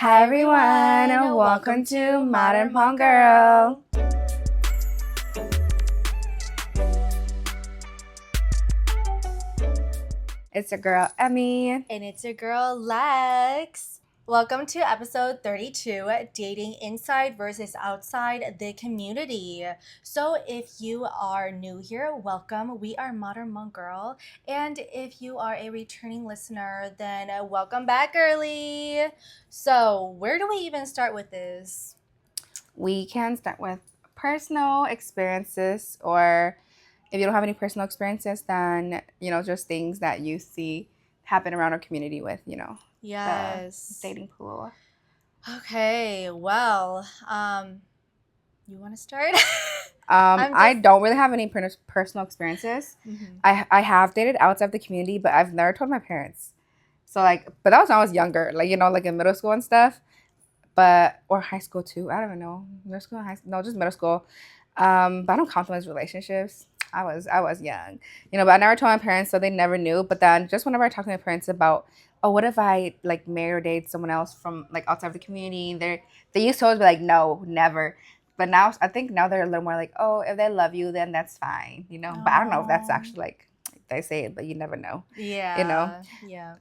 Hi everyone, and welcome to Modern Home Girl. It's your girl Emmie. And it's your girl Lex. Welcome to episode 32, Dating Inside versus Outside the Community. So if you are new here, welcome. We are Modern Monk Girl. And if you are a returning listener, then welcome back, girly. So where do we even start with this? We can start with personal experiences, or if you don't have any personal experiences, then, just things that you see happen around our community with, Yes. the dating pool. Okay, well, you want to start? I don't really have any personal experiences. Mhm. I have dated outside the community, but I've never told my parents. So but that was when I was younger, like in middle school and stuff. Or high school too. I don't even know. Middle school, high school, no, just middle school. But I don't count them as relationships. I was young, but I never told my parents, so they never knew. But then just whenever I talk to my parents about, oh, what if I like marry or date someone else from like outside of the community? They used to always be like, no, never. But now I think now they're a little more like, oh, if they love you, then that's fine, But I don't know if that's actually like they say it, but you never know, Yeah.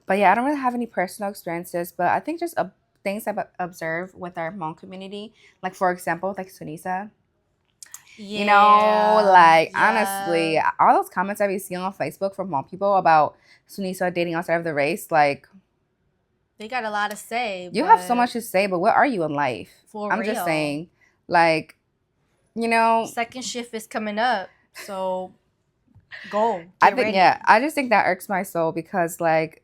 But yeah, I don't really have any personal experiences, but I think just things I've observed with our Hmong community, like for example, like Sunisa. Honestly, all those comments I've been seeing on Facebook from Hmong people about Sunisa dating outside of the race, like they got a lot to say. You have so much to say, but what are you in life? I'm just saying, like, second shift is coming up, so go. I think ready. I just think that irks my soul because like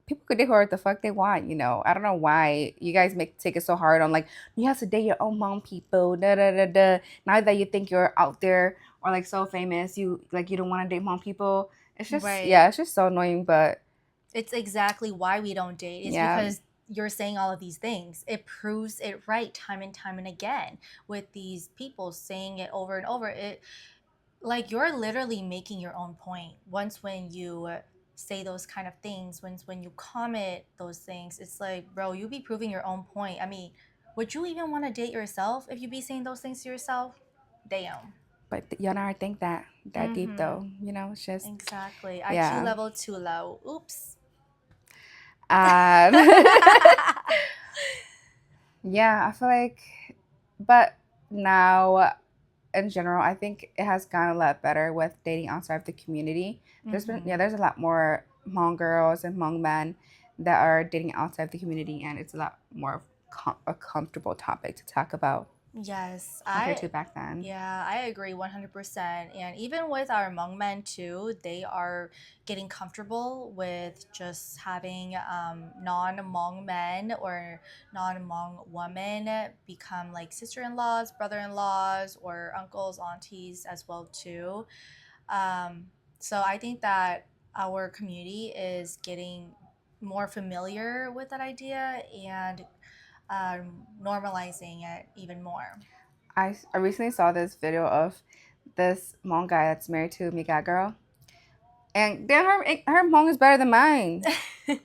people could do what the fuck they want, I don't know why you guys take it so hard on like you have to date your own Hmong people, da da da da. Now that you think you're out there or like so famous, you don't want to date Hmong people. It's just it's just so annoying, but it's exactly why we don't date. It's because you're saying all of these things. It proves it right time and time and again with these people saying it over and over. It like you're literally making your own point once when you say those kind of things, when you comment those things. It's like, bro, you be proving your own point. I mean, would you even want to date yourself if you be saying those things to yourself? Damn. But y'all never think that deep though, it's just exactly IQ level too low. Oops. Yeah, I feel like, but now in general, I think it has gotten a lot better with dating outside of the community. There's a lot more Hmong girls and Hmong men that are dating outside of the community, and it's a lot more a comfortable topic to talk about. Yes, compared to back then. Yeah, I agree 100%. And even with our Hmong men too, they are getting comfortable with just having non-Hmong men or non-Hmong women become like sister-in-laws, brother-in-laws, or uncles, aunties as well too. So I think that our community is getting more familiar with that idea and normalizing it even more. I recently saw this video of this Hmong guy that's married to a Miga girl. And then her Hmong is better than mine.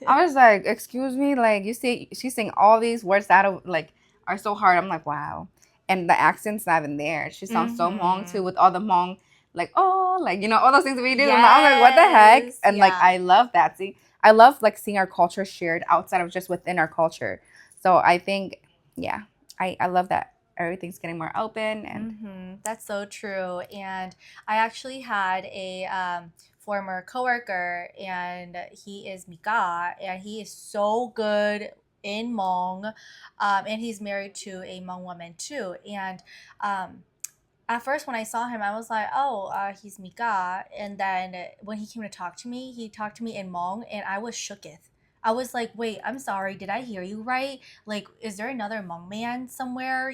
I was like, excuse me, like you see, she's saying all these words that are so hard. I'm like, wow, and the accent's not even there. She sounds so Hmong too, with all the Hmong, like all those things that we do. Yes. And I was like, what the heck? And like, I love that. See, I love like seeing our culture shared outside of just within our culture. So I think, yeah, I love that everything's getting more open and that's so true. And I actually had a former coworker, and he is Mika, and he is so good in Hmong, and he's married to a Hmong woman too. And at first when I saw him, I was like, oh, he's Mika. And then when he came to talk to me, he talked to me in Hmong, and I was shooketh. I was like, wait, I'm sorry, did I hear you right? Like, is there another Hmong man somewhere,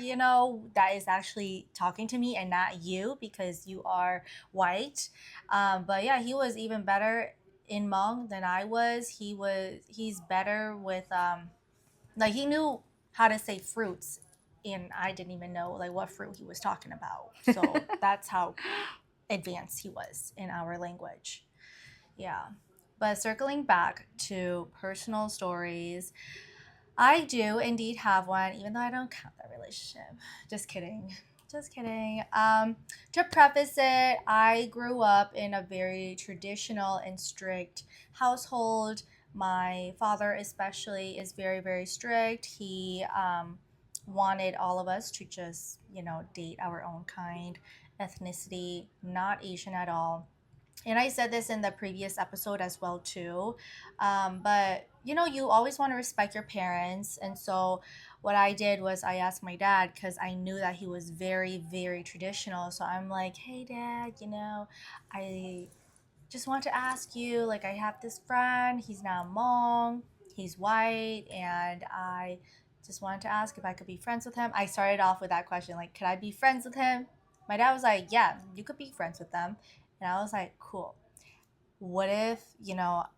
that is actually talking to me and not you because you are white? But yeah, he was even better in Hmong than I was. He's better with, like, he knew how to say fruits, and I didn't even know like what fruit he was talking about. So that's how advanced he was in our language. Yeah. But circling back to personal stories, I do indeed have one, even though I don't count that relationship. Just kidding. Just kidding. To preface it, I grew up in a very traditional and strict household. My father, especially, is very, very strict. He wanted all of us to just, date our own kind, ethnicity, not Asian at all. And I said this in the previous episode as well too. But you always want to respect your parents, and so what I did was I asked my dad because I knew that he was very, very traditional. So I'm like, hey dad, I just want to ask you, like, I have this friend, he's now Hmong, he's white, and I just wanted to ask if I could be friends with him. I started off with that question, like, could I be friends with him? My dad was like, yeah, you could be friends with them. And I was like, cool. What if,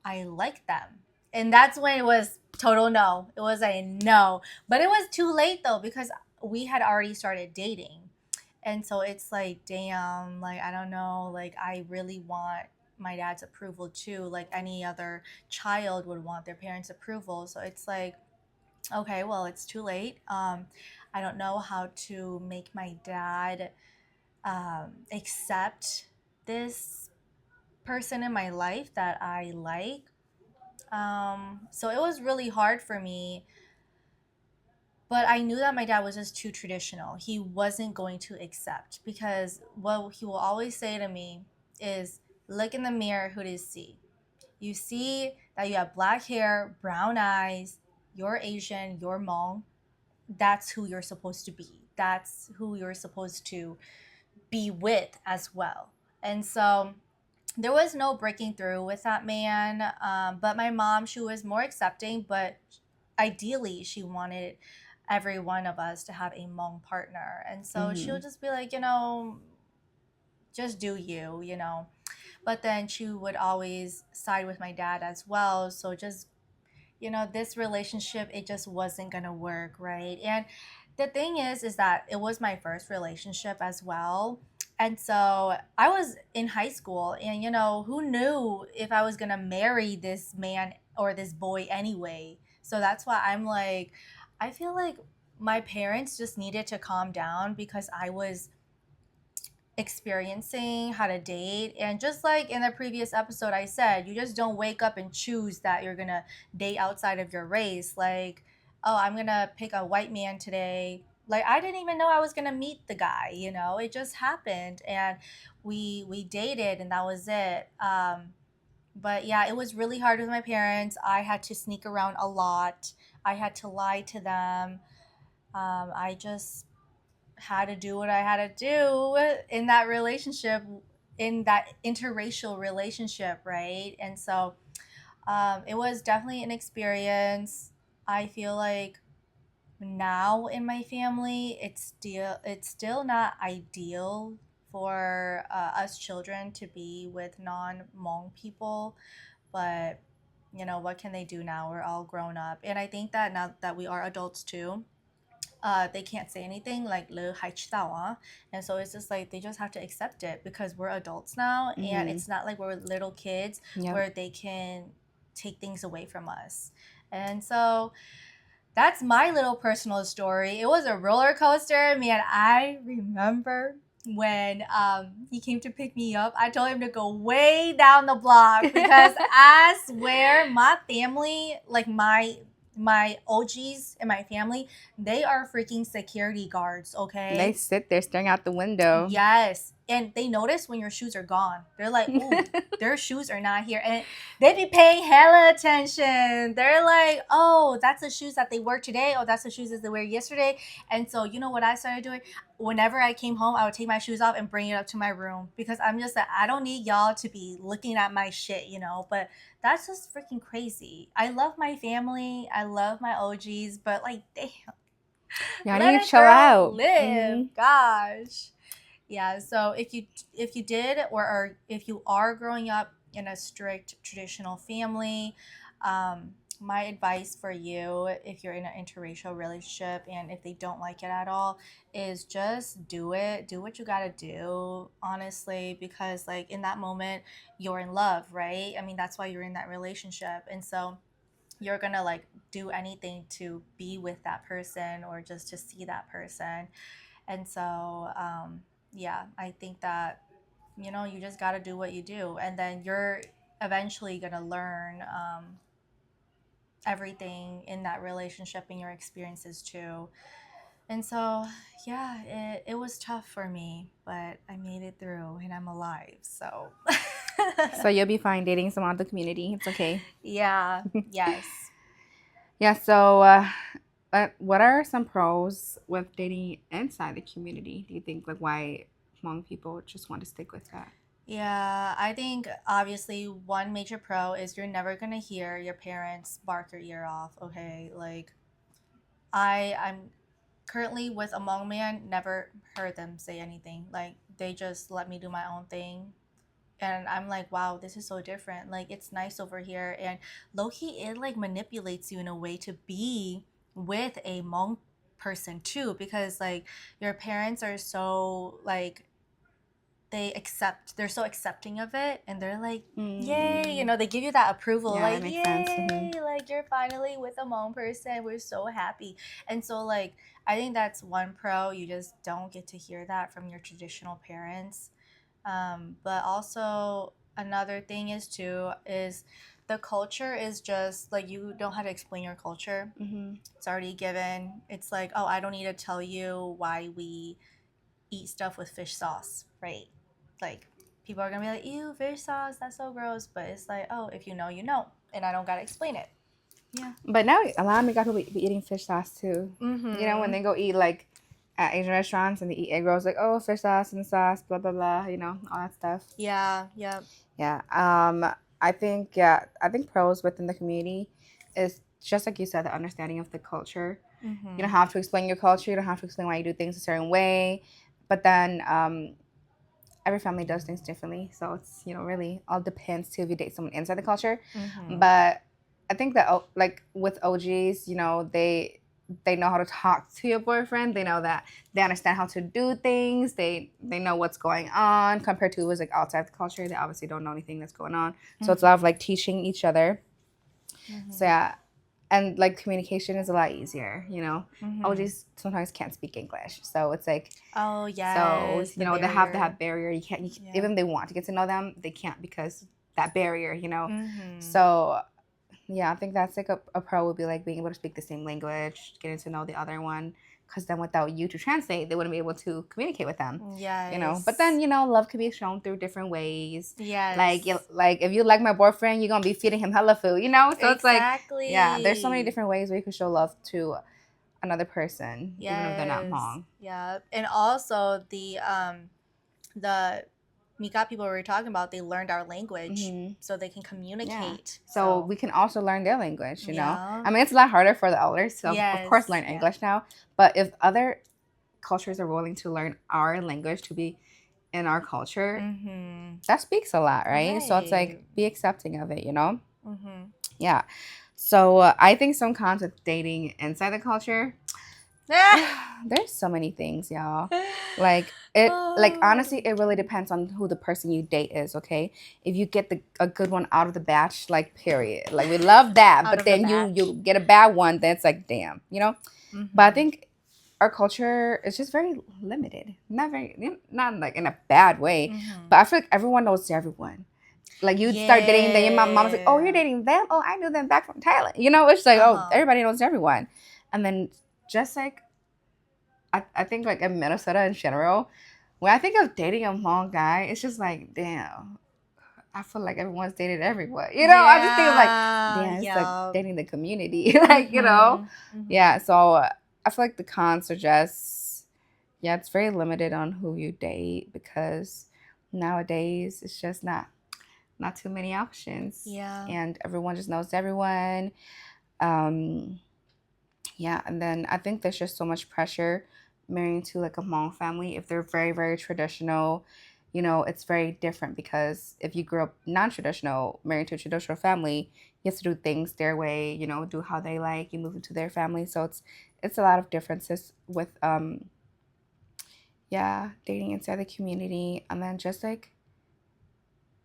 I like them? And that's when it was total no. It was a no. But it was too late though, because we had already started dating. And so it's like, damn, like, I don't know, like, I really want my dad's approval too, like any other child would want their parents' approval. So it's like, okay, well, it's too late. I don't know how to make my dad accept this person in my life that I like. So it was really hard for me, but I knew that my dad was just too traditional. He wasn't going to accept because what he will always say to me is, look in the mirror, who do you see? You see that you have black hair, brown eyes, you're Asian, you're Hmong. That's who you're supposed to be. That's who you're supposed to be with as well. And so there was no breaking through with that man. But my mom, she was more accepting, but ideally, she wanted every one of us to have a Hmong partner. And so she'll Mm-hmm. just be like, just do you. But then she would always side with my dad as well. So just, this relationship, it just wasn't going to work, right? And the thing is that it was my first relationship as well. And so I was in high school, and who knew if I was going to marry this man or this boy anyway. So that's why I'm like, I feel like my parents just needed to calm down because I was experiencing how to date. And just like in the previous episode, I said, you just don't wake up and choose that you're gonna date outside of your race. Like, oh, I'm gonna pick a white man today. Like, I didn't even know I was gonna meet the guy. It just happened, and we dated, and that was it. But yeah, it was really hard with my parents. I had to sneak around a lot. I had to lie to them. I just had to do what I had to do in that relationship, in that interracial relationship, right? And so it was definitely an experience. I feel like now in my family, it's still not ideal for us children to be with non-Hmong people, but what can they do now? We're all grown up, and I think that now that we are adults too, they can't say anything like le hai chi dao and so it's just like they just have to accept it because we're adults now, and Mm-hmm. it's not like we're little kids Yep. where they can take things away from us. And so that's my little personal story. It was a roller coaster, man. I remember when he came to pick me up, I told him to go way down the block because I swear my family, like my OGs in my family, they are freaking security guards, They okay? sit there staring out the window. Yes. And they notice when your shoes are gone. They're like, ooh, their shoes are not here. And they be paying hella attention. They're like, oh, that's the shoes that they wore today. Oh, that's the shoes that they wear yesterday. And so, you know what I started doing? Whenever I came home, I would take my shoes off and bring it up to my room because I'm just like, I don't need y'all to be looking at my shit. But that's just freaking crazy. I love my family. I love my OGs, but like, damn, Y'all let need to a chill girl out. live. Mm-hmm. Gosh. Yeah, so if you did, or if you are growing up in a strict traditional family, my advice for you, if you're in an interracial relationship and if they don't like it at all, is just do it. Do what you gotta do, honestly, because like in that moment, you're in love, right? I mean, that's why you're in that relationship. And so you're gonna like do anything to be with that person or just to see that person. And so yeah, I think that you just got to do what you do, and then you're eventually gonna learn everything in that relationship and your experiences too. And so yeah, it was tough for me, but I made it through and I'm alive, so So you'll be fine dating someone out of the community. It's okay. yeah, yes. Yeah. So, what are some pros with dating inside the community? Do you think like why Hmong people just want to stick with that? Yeah, I think obviously one major pro is you're never gonna hear your parents bark your ear off. Okay, like I'm currently with a Hmong man, never heard them say anything. Like they just let me do my own thing. And I'm like, wow, this is so different. Like it's nice over here. And low key, it like manipulates you in a way to be with a Hmong person too, because like your parents are so like they're so accepting of it, and they're like, yay, Mm. they give you that approval, Yeah, that like makes sense. yay, like you're finally with a Hmong person, we're so happy. And so like I think that's one pro. You just don't get to hear that from your traditional parents. But also another thing is too is the culture is just like you don't have to explain your culture. Mm-hmm. It's already given. It's like, oh, I don't need to tell you why we eat stuff with fish sauce, right? Like people are gonna be like, ew, fish sauce, that's so gross. But it's like, oh, if you know, you know, and I don't gotta explain it. Yeah. But now a lot of me got to be eating fish sauce too. You know, when Mm-hmm. they go eat like at Asian restaurants and they eat egg rolls, like, oh, fish sauce and sauce, blah blah blah. You know, all that stuff. Yeah. Yep. Yeah. I think pros within the community is just like you said, the understanding of the culture. You don't Mm-hmm. have to explain your culture. You don't have to explain why you do things a certain way. But then every family does things differently, so it's really all depends too if you date someone inside the culture. Mm-hmm. But I think that like with OGs, they know how to talk to your boyfriend. They know that they understand how to do things. They know what's going on compared to who's like outside the culture. They obviously don't know anything that's going on. So it's a lot of like teaching each other. So Mm-hmm. yeah, and like communication is a lot easier. Mm-hmm. OGs sometimes can't speak English, so it's like Oh so yes, the they have barrier. that barrier. Yeah. Even if they want to get to know them, they can't because that barrier. Mm-hmm. So yeah, I think that's like a pro would be like being able to speak the same language, getting to know the other one. Because then without you to translate, they wouldn't be able to communicate with them. But then Yes. love can be shown through different ways. Like Yes. like if you like my boyfriend, you're gonna be feeding him hella food. So it's like yeah, there's so many Exactly. different ways where you can show love to another person, even if they're not Yes. Hmong. Yeah. And also the Mika people we were talking about, they learned our language Hmm. so they can Yeah. communicate. So So we can also learn their language. yeah. I mean, it's a lot harder for the elders, so of course Yes. learn Yeah. English now. But if other cultures are willing to learn our language to be in our culture, Mm-hmm. that speaks a lot, right? So it's Right. like be accepting of it. Mm-hmm. Yeah. So I think some cons of dating inside the culture, there's so many things, y'all. Like honestly, it really depends on who the person you date is, okay? If you get a good one out of the batch, like period. Like we love that, Out but of the then you batch. get a bad one, then it's like damn. But I Mm-hmm. think our culture is just very limited. Not like in a bad way, Mm-hmm. but I feel like everyone knows everyone. Like you'd start dating, then your mom's like, "Oh, you're Yeah. dating them? Oh, I knew them back from Thailand." It's like, oh, Uh-huh. everybody knows everyone. And then just like I think like in Minnesota in general, when I think of dating a Hmong guy, it's just like, damn, I feel like everyone's dated everyone. I just think of like, Yeah. damn, it's like Yeah. dating the community. Mm-hmm. Mm-hmm. Yeah. So I feel like the cons are just, yeah, it's very limited on who you date because nowadays it's just not too many options. Yeah. And everyone just knows everyone. Um, yeah, and then I think there's just so much pressure marrying to like a Hmong family. If they're very, very traditional, it's very different because if you grew up non-traditional, married to a traditional family, you have to do things their way, do how they like, you move into their family. So it's a lot of differences with yeah, dating inside the community and then just like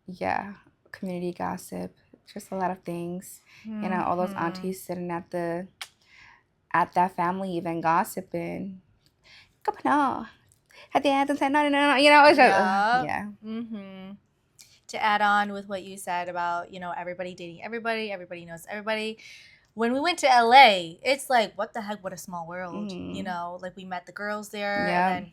yeah, community gossip. just a lot of things. You know, all those aunties sitting at that family event gossiping. Come on. At the end, no. You know, it's just, Yeah. yeah. To add on with what you said about, everybody dating everybody knows everybody. When we went to LA, it's like, what the heck, what a small world. Like we met the girls there, Yeah. and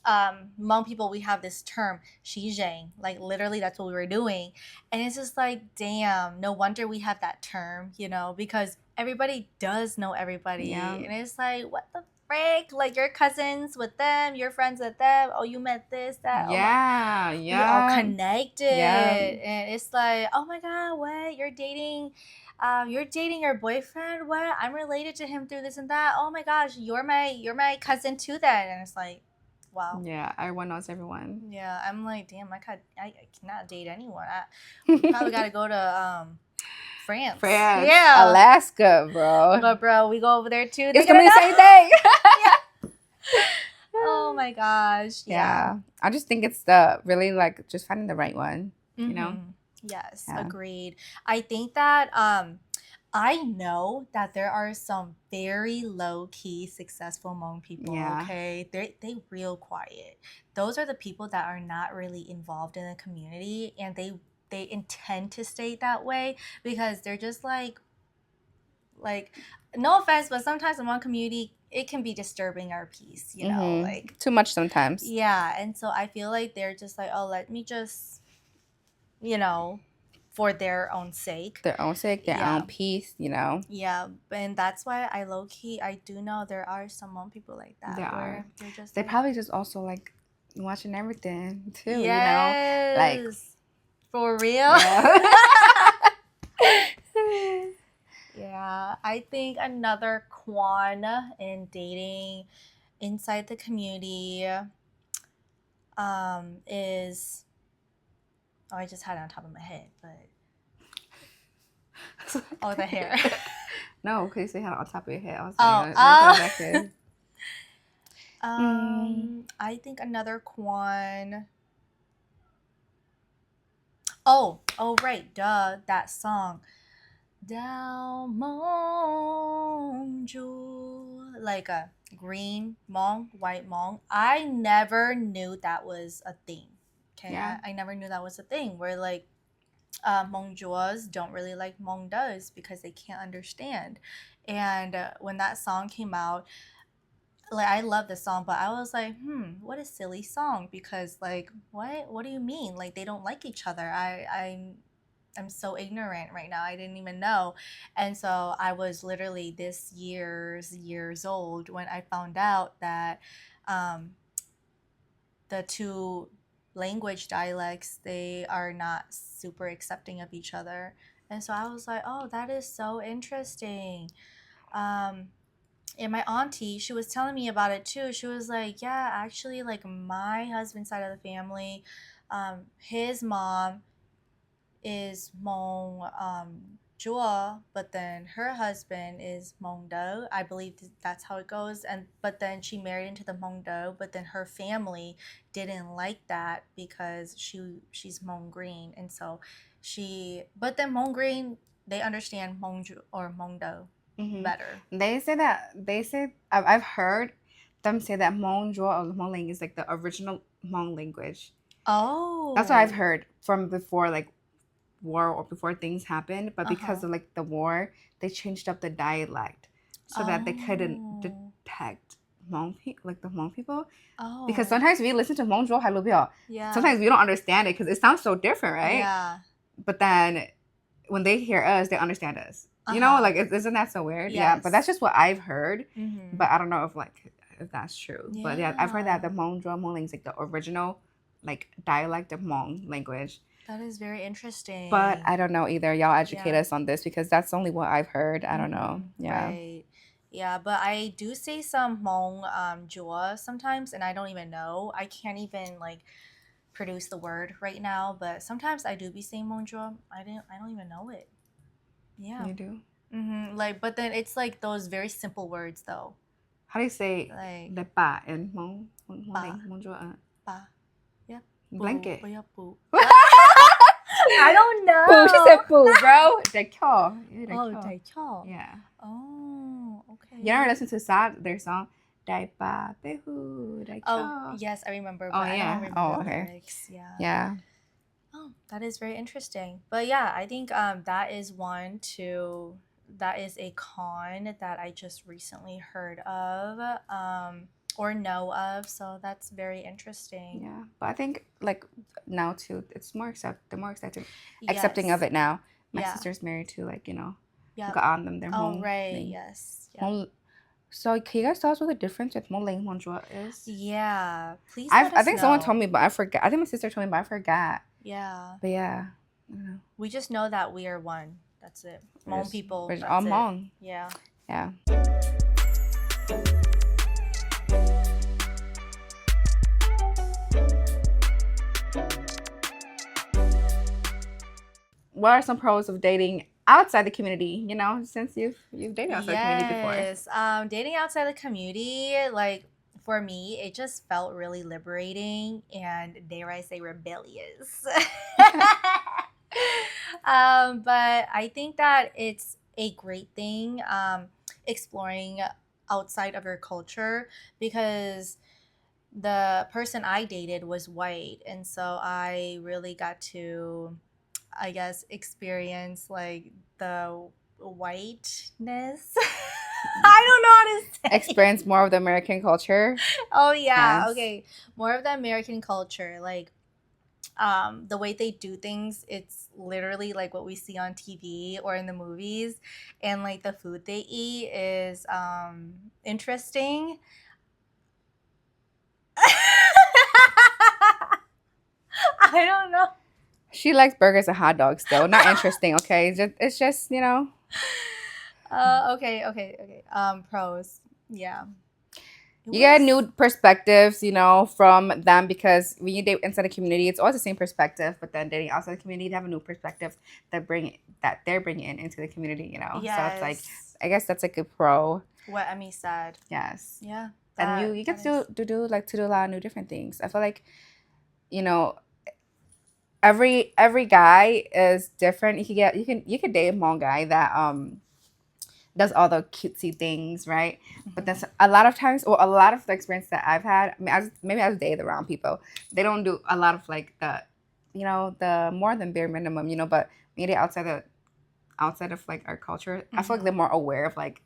then Hmong people, we have this term, xizhang, like literally that's what we were doing. And it's just like, damn, no wonder we have that term, because everybody does know everybody. Yeah. And it's like, what the frick? Like, your cousins with them, your friends with them. Oh, you met this, that. Yeah, We all connected. Yeah. And it's like, oh my God, what? You're dating your boyfriend? What? I'm related to him through this and that. Oh my gosh, you're my cousin too then. And it's like, wow. Yeah, everyone knows everyone. Yeah, I'm like, damn, I cannot date anyone. We probably got to go to France. Yeah. Alaska, bro. But bro, we go over there too. It's gonna be the same thing. Yeah. Oh my gosh. Yeah. I just think it's the really like just finding the right one. You know? Yes, Yeah. agreed. I think that I know that there are some very low-key successful Hmong people, Yeah. okay? They real quiet. Those are the people that are not really involved in the community, and they intend to stay that way because they're just like no offense, but sometimes in one community it can be disturbing our peace, like too much sometimes. Yeah, and so I feel like they're just like, oh, let me just, for their own sake. Their own sake, their own peace, Yeah, and that's why I do know there are some Hmong people like that. They're just they probably just also like watching everything too, yes, like for real. Yeah. Yeah, I think another quan in dating inside the community is, I just had it on top of my head, but the hair. No, because you had it on top of your head. I was I think another quan. Oh, right, duh, that song. Dao Mong Ju, like a green Hmong, white Hmong. I never knew that was a thing. Okay, Yeah. I never knew that was a thing where like Hmong Juas don't really like Hmong does because they can't understand. And when that song came out, like I love the song, but I was like, what a silly song, because like what do you mean? Like they don't like each other. I'm so ignorant right now. I didn't even know. And so I was literally this years old when I found out that the two language dialects, they are not super accepting of each other. And so I was like, oh, that is so interesting. And my auntie, she was telling me about it too. She was like, yeah, actually, like my husband's side of the family, his mom is Hmong Jua, but then her husband is Hmong Do. I believe that's how it goes. But then she married into the Hmong Do, but then her family didn't like that because she's Hmong Green, and so but then Hmong Green, they understand Hmong Ju or Hmong Do better. They say I've heard them say that Hmong Jua or Hmong language is like the original Hmong language. Oh, that's what I've heard from before, like war or before things happened. But because of like the war, they changed up the dialect so that they couldn't detect Hmong like the Hmong people. Oh, because sometimes we listen to Hmong Jua Halubio. Yeah. Sometimes we don't understand it because it sounds so different, right? Yeah. But then when they hear us, they understand us. You know, like isn't that so weird? Yes. Yeah, but that's just what I've heard. Mm-hmm. But I don't know if that's true. Yeah. But yeah, I've heard that the Hmong Jua Hmong language is like the original like dialect of Hmong language. That is very interesting. But I don't know either. Y'all educate us on this because that's only what I've heard. I don't know. Yeah. Right. Yeah, but I do say some Hmong Jua sometimes, and I don't even know. I can't even like produce the word right now, but sometimes I do be saying Hmong Jua. I don't even know it. Yeah. You do? Mm-hmm. Like, but then it's like those very simple words though. How do you say like the pa in Hmong Jua? Pa. Yeah. Blanket. I don't Poo. She said know. poo, bro. Daikyo. Yeah, Oh, daikyo. Daikyo. Yeah. Oh, okay. You never listen to their song? Daipa Pehu Oh, Daikyo. yes, I remember, Oh but I don't yeah. remember Oh the okay. lyrics. Yeah. Yeah. Oh, that is very interesting. But yeah, I think that is one to that is a con that I just recently heard of or know of. So that's very interesting. Yeah. But I think like now too, it's more they're more accepting of Yes. it now. My Yeah. sister's married to like, Yep. look on them, their Oh, home right. thing. Yes. Yep. Home. So can you guys tell us what the difference with Mole and Monjua is? Yeah. Please let I us think someone told know. me, but I forgot. I think my sister told me, but I forgot. Yeah. But yeah. I don't know. We just know that we are one. That's it. Hmong people. We're just all That's it. Hmong. Yeah. Yeah. What are some pros of dating outside the community? Since you've dated outside the community before. Yes. Dating outside the community, like for me, it just felt really liberating and dare I say rebellious. But I think that it's a great thing exploring outside of your culture because the person I dated was white, and so I really got to, I guess, experience like the whiteness. I don't know how to say. Experience more of the American culture. Oh yeah, Yes. okay. More of the American culture, like the way they do things, it's literally like what we see on TV or in the movies, and like the food they eat is interesting. I don't know. She likes burgers and hot dogs still. Not interesting, okay? It's just. Okay. Pros. Yeah. It You get was new perspectives, from them because when you date inside the community, it's always the same perspective. But then dating outside the community, they have a new perspective that they're bringing into the community. So it's like, yes. I guess that's like a pro. What Emmy said. Yes. Yeah. And you get to do a lot of new different things. I feel like, you know, every guy is different. You could date a Hmong guy that does all the cutesy things, right? But that's a lot of times, or a lot of the experience that I've had. I mean, maybe I was dated around people. They don't do a lot of like the more than bare minimum, But when you date outside of like our culture, I feel like they're more aware of like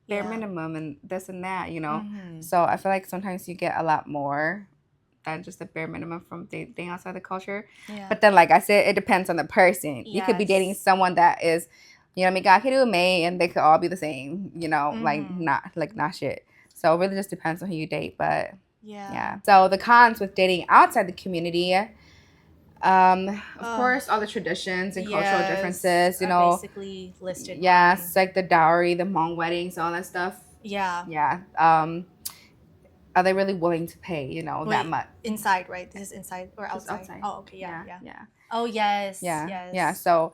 bare minimum and this and that. So I feel like sometimes you get a lot more than just the bare minimum from dating outside the culture. Yeah. But then, like I said, it depends on the person. You could be dating someone that is, May, and they could all be the same, not shit. So it really just depends on who you date. But yeah. So the cons with dating outside the community, of course, all the traditions and cultural differences, are basically listed. Yes, like the dowry, the Hmong weddings, all that stuff. Yeah. Yeah. Are they really willing to pay, that much? Inside, right? This is inside or Just outside? Oh, okay. Yeah. Yeah. Oh, yes. Yeah. Yes. Yeah. So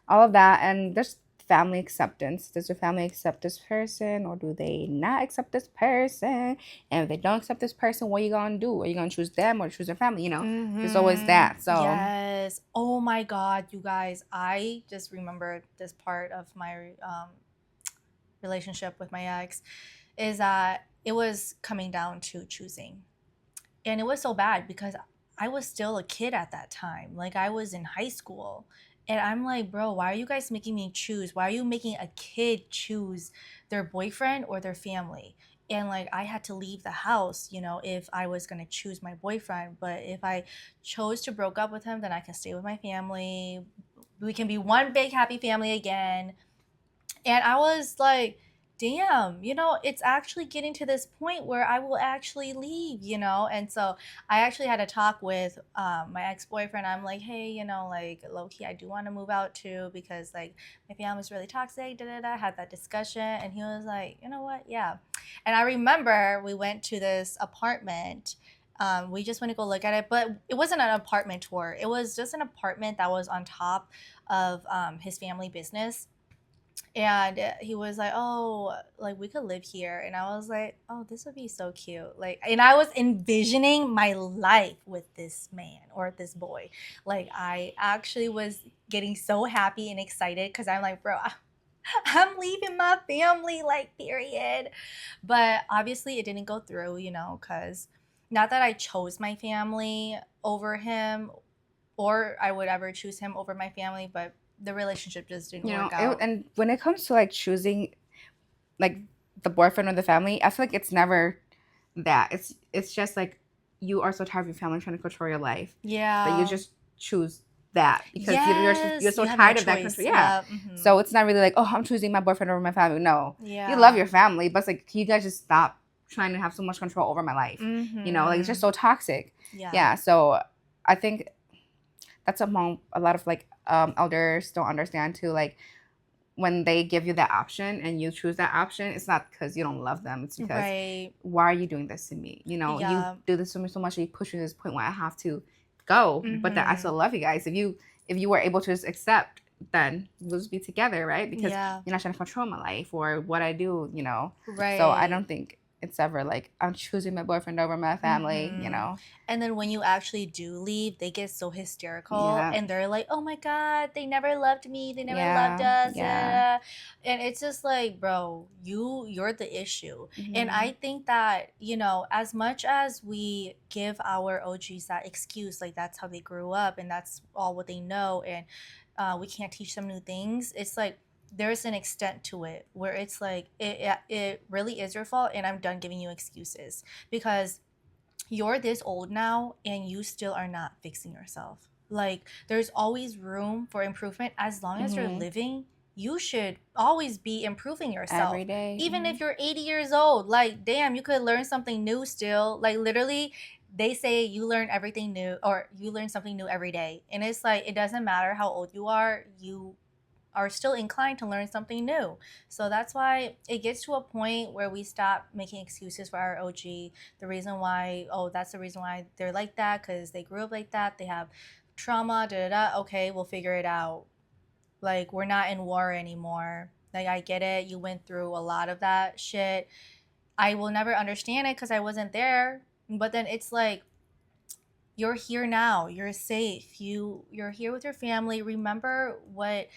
all of that, and there's family acceptance. Does your family accept this person, or do they not accept this person? And if they don't accept this person, what are you gonna do? Are you gonna choose them or choose their family? There's always that. So yes. Oh my God, you guys! I just remembered this part of my relationship with my ex, is that it was coming down to choosing, and it was so bad because I was still a kid at that time. Like I was in high school. And I'm like, bro, why are you guys making me choose? Why are you making a kid choose their boyfriend or their family? And like, I had to leave the house, if I was going to choose my boyfriend. But if I chose to broke up with him, then I can stay with my family. We can be one big happy family again. And I was like, damn, it's actually getting to this point where I will actually leave. And so I actually had a talk with my ex-boyfriend. I'm like, hey, like low-key, I do want to move out too because like my family's really toxic, da-da-da. Had that discussion and he was like, you know what? Yeah. And I remember we went to this apartment. We just went to go look at it, but it wasn't an apartment tour. It was just an apartment that was on top of his family business. And he was like, oh, like we could live here. And I was like, oh, this would be so cute. Like, and I was envisioning my life with this man or this boy. Like, I actually was getting so happy and excited because I'm like, bro, I'm leaving my family, like, period. But obviously it didn't go through, because not that I chose my family over him or I would ever choose him over my family, but the relationship just didn't You know, work out. and when it comes to like choosing like the boyfriend or the family, I feel like it's never that. It's just like you are so tired of your family trying to control your life that you Yeah. just choose that because you're Yes, so you have no tired of that control. choice. Yeah. Yeah. Hmm. So it's not really like, oh, I'm choosing my boyfriend over my family. No, you love Yeah. your family, but it's like, can you guys just stop trying to have so much control over my life? Like it's just Hmm. so toxic. Yeah. Yeah. So I think that's among a lot of like elders don't understand too. Like when they give you that option and you choose that option, it's not because you don't love them. It's because Right. why are you doing this to me? You Yeah. do this to me so much, and you push me to this point where I have to go. But that I Hmm. still love you guys. If you were able to just accept, then we'll just be together, right? Because Yeah. you're not trying to control my life or what I do. So I Right. don't think it's ever like I'm choosing my boyfriend over my family. Hmm. And then when you actually do leave, they get so hysterical Yeah, and they're like, oh my God, they never loved me. They never loved yeah, us. yeah. And it's just like, bro, you're the issue. And Hmm. I think that, as much as we give our OGs that excuse, like that's how they grew up and that's all what they know, and we can't teach them new things, it's like, there's an extent to it where it's like it really is your fault and I'm done giving you excuses because you're this old now and you still are not fixing yourself. Like, there's always room for improvement. As long as you're Hmm. living, you should always be improving yourself. Every day. Even if you're 80 years old, like, damn, you could learn something new still. Like, literally, they say you learn everything new or you learn something new every day. And it's like, it doesn't matter how old you are still inclined to learn something new. So that's why it gets to a point where we stop making excuses for our OG. The reason why, oh, that's the reason why they're like that because they grew up like that. They have trauma, da da da. Okay, we'll figure it out. Like, we're not in war anymore. Like, I get it. You went through a lot of that shit. I will never understand it because I wasn't there. But then it's like, you're here now, you're safe, you're here with your family, remember what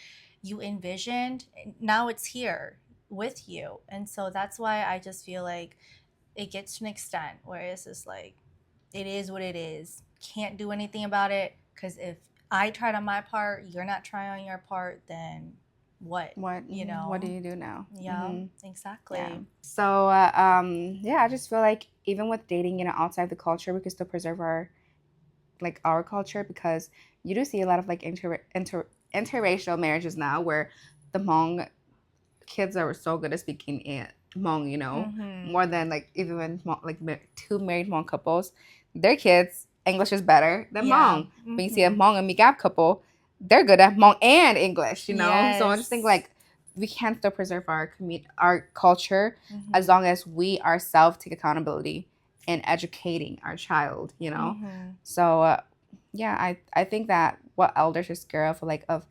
you envisioned, now it's here with you. And so that's why I just feel like it gets to an extent where it's just like, it is what it is, can't do anything about it, because if I tried on my part, you're not trying on your part, then what, What do you do now? yeah, Yeah. exactly. So yeah, I just feel like even with dating, outside the culture, we can still preserve our culture because you do see a lot of like interracial marriages now where the Hmong kids are so good at speaking in Hmong, Mm-hmm. more than like even when like two married Hmong couples, their kids English is better than Yeah. Hmong. But you see a Mm-hmm. Hmong and Gap couple, they're good at Hmong and English. So I just think Yes. like we can still preserve our culture as Mm-hmm. long as we ourselves take accountability in educating our child. Mm-hmm. So yeah, I think that what elders are scared of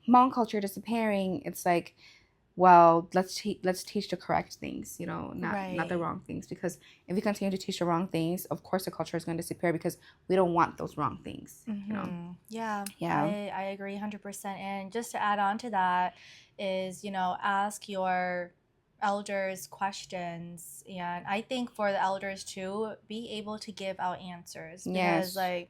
Hmong culture disappearing, it's like, well, let's teach the correct things, not the Right. wrong things. Because if we continue to teach the wrong things, of course the culture is going to disappear because we don't want those wrong things. Mm-hmm. Yeah, Yeah. I agree 100%. And just to add on to that is, ask your elders questions. And I think for the elders too, be able to give out answers because, Yes. like,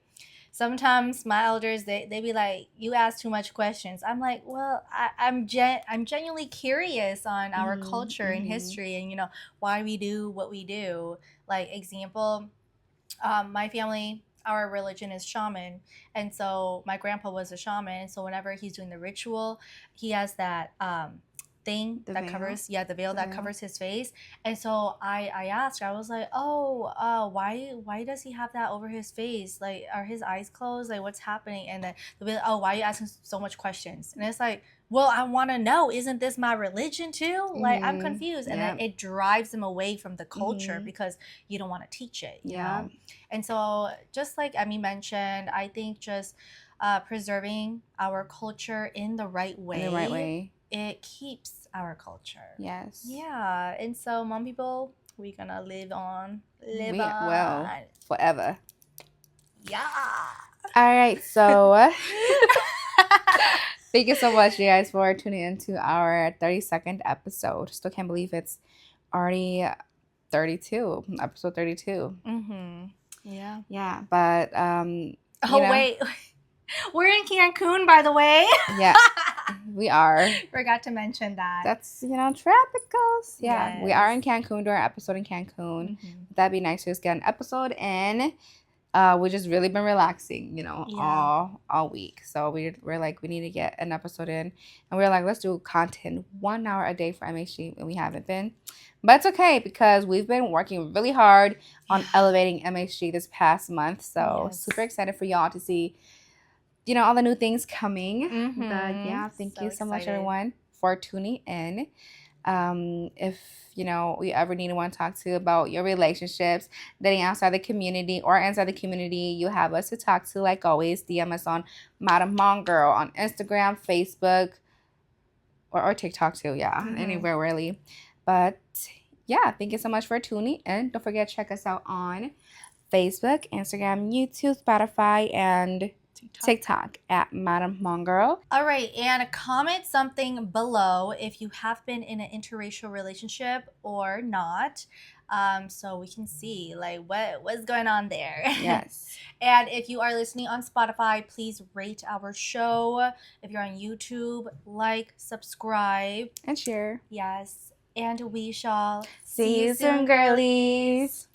sometimes my elders they be like, you ask too much questions. I'm like, well, I'm genuinely curious on our Mhm. culture and Mhm. history and why we do what we do. Like, example, my family, our religion is shaman, and so my grandpa was a shaman. And so whenever he's doing the ritual, he has that thing The that veil. covers, yeah, the veil The that veil. covers his face. And so I asked, I was like, oh, why does he have that over his face? Like, are his eyes closed? Like, what's happening? And then they'll be like, oh, why are you asking so much questions? And it's like, well, I want to know, isn't this my religion too? Like, I'm Mhm. confused. And then Yeah. it drives them away from the culture Mhm. because you don't want to teach it. Yeah. And so, just like Emmy mentioned, I think just preserving our culture in the right In the right way, way. it keeps our culture. Yes. Yeah, and so Hmong people, we're gonna live on. Live We on. will forever. Yeah. All right, so thank you so much, you guys, for tuning into our 32nd episode. Still can't believe it's already 32, episode 32. Mm-hmm. Yeah. Yeah, but Oh, wait. We're in Cancun, by the way. Yeah, we are. Forgot to mention that. That's, tropicals. Yeah, we are in Yes. Cancun, doing our episode in Cancun. Mm-hmm. That'd be nice to just get an episode in. We just really been relaxing, Yeah. all week. So we're like, we need to get an episode in, and we're like, let's do content 1 hour a day for MHG, and we haven't been, but it's okay because we've been working really hard on elevating MHG this past month. So Yes. super excited for y'all to see, all the new things coming. Mm-hmm. But yeah, thank you so much, excited. everyone, for tuning in. If we ever need to want to talk to about your relationships, dating outside the community or inside the community, you have us to talk to. Like always, DM us on Madam Hmong Girl on Instagram, Facebook, or TikTok too. Yeah, anywhere really. But yeah, thank you so much for tuning in. Don't forget to check us out on Facebook, Instagram, YouTube, Spotify, and TikTok at Madam Hmong Girl. All right, and comment something below if you have been in an interracial relationship or not, so we can see like what's going on there. Yes. And if you are listening on Spotify, please rate our show. If you're on YouTube, like, subscribe, and share. Yes, and we shall See you soon, girlies.